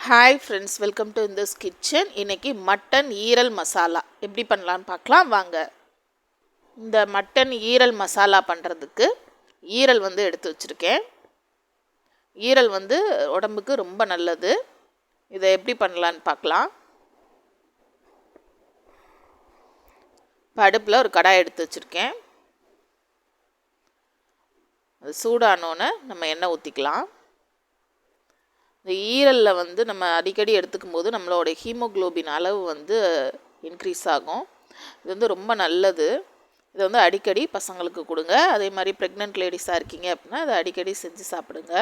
Hi friends, welcome to Indus kitchen. இன்றைக்கி mutton ஈரல் மசாலா எப்படி பண்ணலான்னு பார்க்கலாம் வாங்க. இந்த மட்டன் ஈரல் மசாலா பண்ணுறதுக்கு ஈரல் எடுத்து வச்சுருக்கேன். ஈரல் உடம்புக்கு ரொம்ப நல்லது. இதை எப்படி பண்ணலான்னு பார்க்கலாம். அடுப்பில் ஒரு கடாய் எடுத்து வச்சுருக்கேன். அது சூடானோன்னு நம்ம எண்ணெய் ஊற்றிக்கலாம். இந்த ஈரலில் நம்ம அடிக்கடி எடுத்துக்கும் போது நம்மளோட ஹீமோக்ளோபின் அளவு இன்க்ரீஸ் ஆகும். இது ரொம்ப நல்லது. இதை அடிக்கடி பசங்களுக்கு கொடுங்க. அதே மாதிரி ப்ரெக்னென்ட் லேடிஸாக இருக்கீங்க அப்படின்னா இதை அடிக்கடி செஞ்சு சாப்பிடுங்க.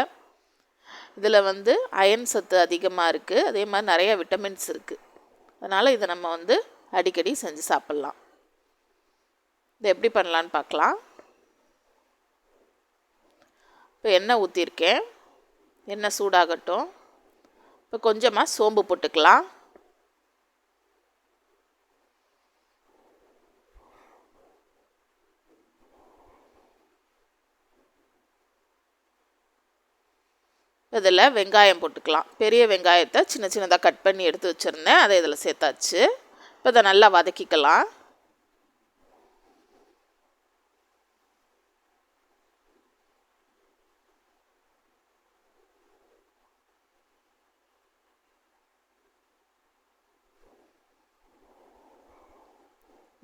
இதில் அயன் சத்து அதிகமாக இருக்குது. அதே மாதிரி நிறைய விட்டமின்ஸ் இருக்குது. அதனால் இதை நம்ம அடிக்கடி செஞ்சு சாப்பிட்லாம். இதை எப்படி பண்ணலான்னு பார்க்கலாம். இப்போ எண்ணெய் ஊற்றிருக்கேன். எண்ணெய் சூடாகட்டும். இப்போ கொஞ்சமாக சோம்பு போட்டுக்கலாம். இதில் வெங்காயம் போட்டுக்கலாம். பெரிய வெங்காயத்தை சின்ன சின்னதாக கட் பண்ணி எடுத்து வச்சுருந்தேன். அதை இதில் சேர்த்தாச்சு. இப்போ இதை நல்லா வதக்கிக்கலாம்.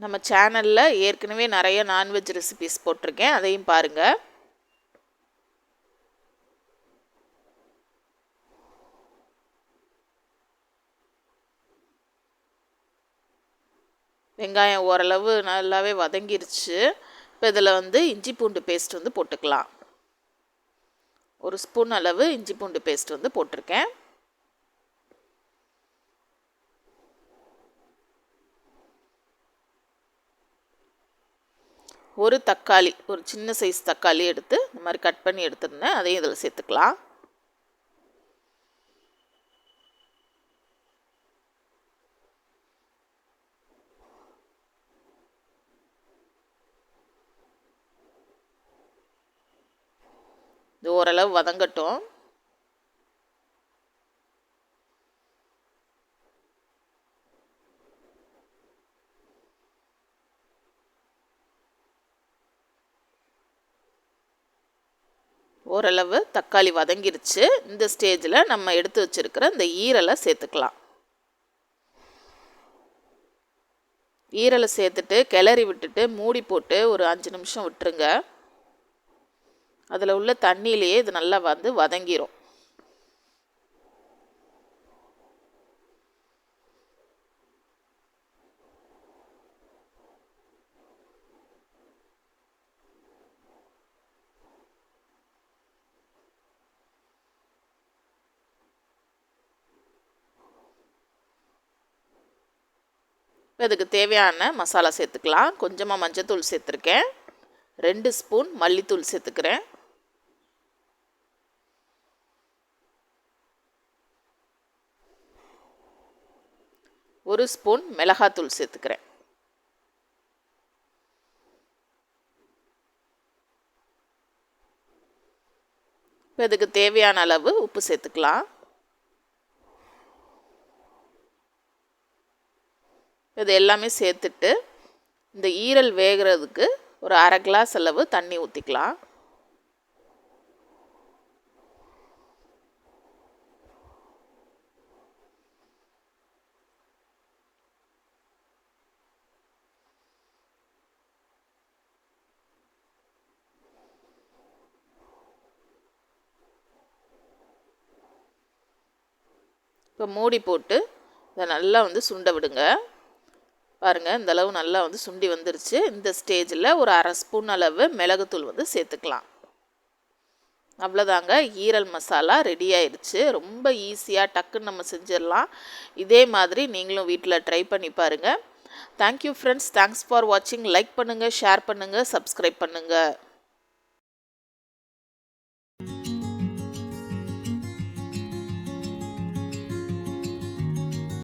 நம்ம சேனலில் ஏற்கனவே நிறைய நான்வெஜ் ரெசிபிஸ் போட்டிருக்கேன், அதையும் பாருங்கள். வெங்காயம் ஓரளவு நல்லாவே வதங்கிருச்சு. இப்போ இதில் இஞ்சி பூண்டு பேஸ்ட் போட்டுக்கலாம். ஒரு ஸ்பூன் அளவு இஞ்சி பூண்டு பேஸ்ட் போட்டிருக்கேன். ஒரு தக்காளி, ஒரு சின்ன சைஸ் தக்காளி எடுத்து இந்த மாதிரி கட் பண்ணி எடுத்துருந்தேன். அதையும் இதில் சேர்த்துக்கலாம். இது ஓரளவு வதங்கட்டும். ஓரளவு தக்காளி வதங்கிருச்சு. இந்த ஸ்டேஜில் நம்ம எடுத்து வச்சுருக்கிற இந்த ஈரலை சேர்த்துக்கலாம். ஈரலை சேர்த்துட்டு கிளறி விட்டுட்டு மூடி போட்டு ஒரு 5 நிமிஷம் விட்டுருங்க. அதில் உள்ள தண்ணியிலேயே இது நல்லா வதங்கிரும். இதுக்கு தேவையான மசாலா சேர்த்துக்கலாம். கொஞ்சமாக மஞ்சத்தூள் சேர்த்துருக்கேன். 2 ஸ்பூன் மல்லித்தூள் சேர்த்துக்கிறேன். ஒரு ஸ்பூன் மிளகாத்தூள் சேர்த்துக்கிறேன். இப்போ இதுக்கு தேவையான அளவு உப்பு சேர்த்துக்கலாம். இது எல்லாமே சேர்த்துட்டு இந்த ஈரல் வேகிறதுக்கு ஒரு 1/2 கிளாஸ் அளவு தண்ணி ஊற்றிக்கலாம். இப்போ மூடி போட்டு இதை நல்லா சுண்ட விடுங்க. பாருங்கள், இந்த அளவு நல்லா சுண்டி வந்துருச்சு. இந்த ஸ்டேஜில் ஒரு 1/2 ஸ்பூன் அளவு மிளகுத்தூள் சேர்த்துக்கலாம். அவ்வளோதாங்க, ஈரல் மசாலா ரெடி ஆயிடுச்சு. ரொம்ப ஈஸியாக டக்குன்னு நம்ம செஞ்சிடலாம். இதே மாதிரி நீங்களும் வீட்டில் ட்ரை பண்ணி பாருங்கள். தேங்க்யூ ஃப்ரெண்ட்ஸ், தேங்க்ஸ் ஃபார் வாட்சிங். லைக் பண்ணுங்கள், ஷேர் பண்ணுங்கள், சப்ஸ்கிரைப் பண்ணுங்கள்.